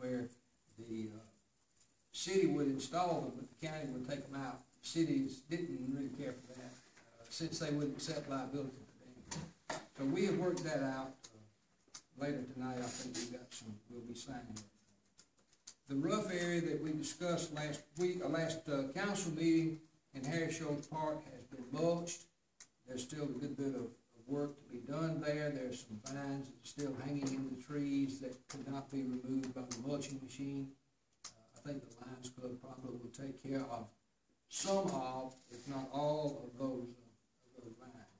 where the city would install them, but the county would take them out. Cities didn't really care for that, since they wouldn't accept liability for them. So we have worked that out. Later tonight, I think we'll be signing it. The rough area that we discussed last council meeting in Harris Shoals Park has been mulched. There's still a good bit of work to be done there. There's some vines that are still hanging in the trees that could not be removed by the mulching machine. I think the Lions Club probably will take care of some of, if not all, of those vines.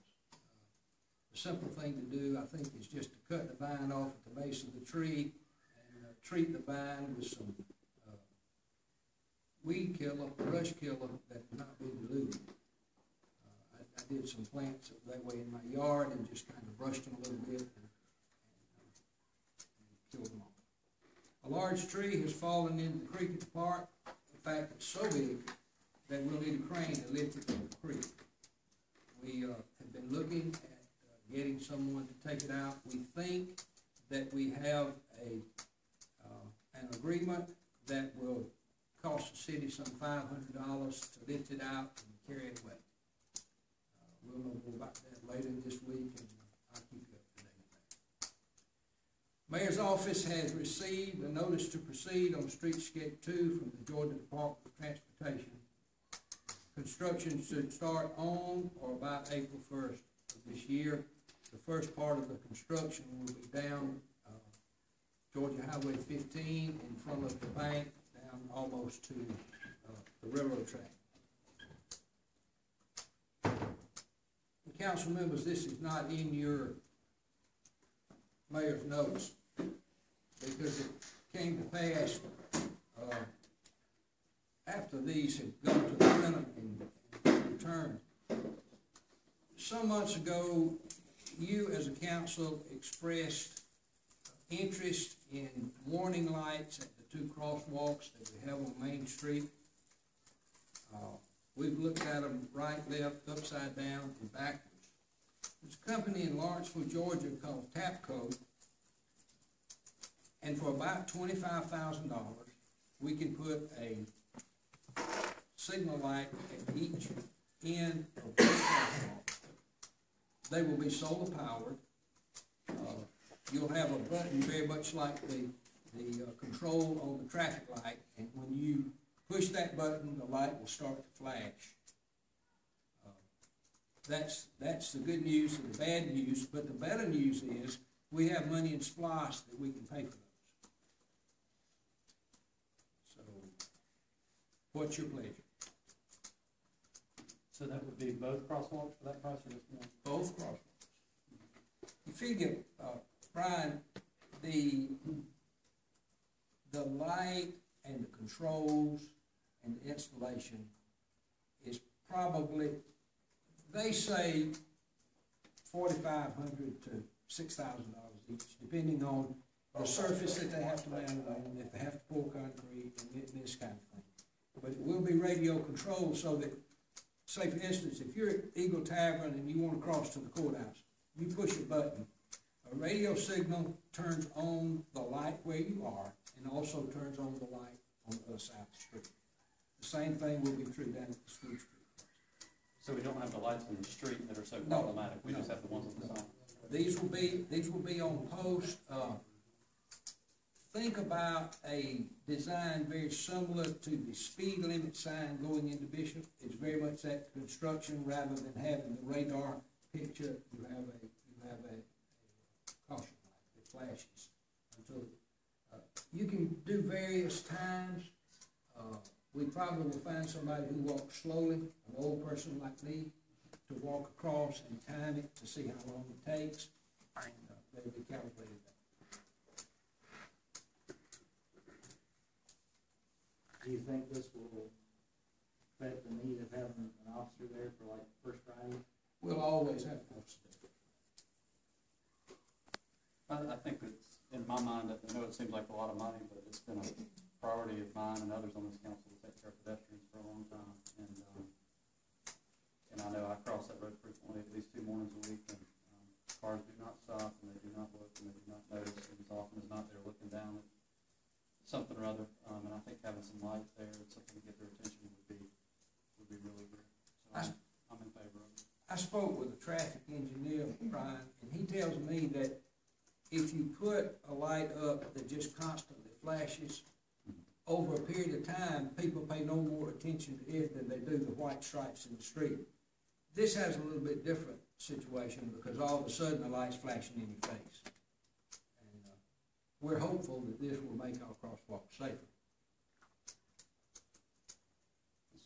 The simple thing to do, I think, is just to cut the vine off at the base of the tree and treat the vine with some weed killer, brush killer that cannot be diluted. I did some plants that way in my yard and just kind of brushed them a little bit and killed them all. A large tree has fallen into the creek at the park. In fact, it's so big that we'll need a crane to lift it from the creek. We have been looking at getting someone to take it out. We think that we have an agreement that will cost the city some $500 to lift it out and carry it away. We'll know more about that later this week, and I'll keep you up to date with that. Mayor's office has received a notice to proceed on Streetscape 2 from the Georgia Department of Transportation. Construction should start on or about April 1st of this year. The first part of the construction will be down Georgia Highway 15 in front of the bank, down almost to the railroad track. Council members, this is not in your mayor's notes because it came to pass after these had gone to the printer and returned. Some months ago, you as a council expressed interest in warning lights at the two crosswalks that we have on Main Street. We've looked at them right, left, upside down, and backwards. There's a company in Lawrenceville, Georgia called Tapco, and for about $25,000, we can put a signal light at each end of the crosswalk. They will be solar powered. You'll have a button very much like the control on the traffic light, and when you push that button, the light will start to flash. That's the good news and the bad news, but the better news is we have money in SPLOST that we can pay for those. So, what's your pleasure? So that would be both crosswalks for that price, or just one? Both crosswalks. You figure, Brian, the light and the controls and the installation is probably, they say $4,500 to $6,000 each, depending on the surface that they have to land on, if they have to pour concrete, and this kind of thing. But it will be radio controlled so that, say for instance, if you're at Eagle Tavern and you want to cross to the courthouse, you push a button, a radio signal turns on the light where you are and also turns on the light on the other side of the street. The same thing will be true down at the school street. So we don't have the lights on the street that are so problematic. We just have the ones on the side. These will be on post. Think about a design very similar to the speed limit sign going into Bishop. It's very much that construction rather than having the radar picture. You have a caution light that flashes until you can do various times. We probably will find somebody who walks slowly, an old person like me, to walk across and time it to see how long it takes. They'll be calibrated. Do you think this will affect the need of having an officer there for like first Friday? We'll always have an officer there. I think it's, in my mind, I know it seems like a lot of money, but it's been a priority of mine and others on this council to take care of pedestrians for a long time. And I know I cross that road frequently, at least 2 mornings a week, and cars do not stop, and they do not look, and they do not notice, and as often as not, they're looking down at something or other, and I think having some light there and something to get their attention would be really good. So I'm in favor of it. I spoke with a traffic engineer, Brian, and he tells me that if you put a light up that just constantly flashes, over a period of time, people pay no more attention to it than they do the white stripes in the street. This has a little bit different situation because all of a sudden the light's flashing in your face. And we're hopeful that this will make our crosswalk safer.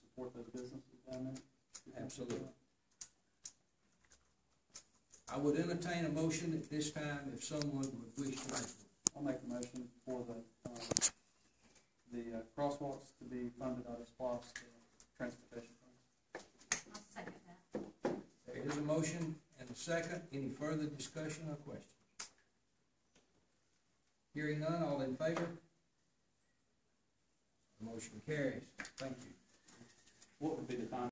Support those businesses down there? Absolutely. I would entertain a motion at this time if someone would wish to make one. I'll make a motion for the crosswalks to be funded out of SPOS transportation funds. I'll second that. There is a motion and a second. Any further discussion or questions? Hearing none, all in favor? The motion carries. Thank you. What would be the time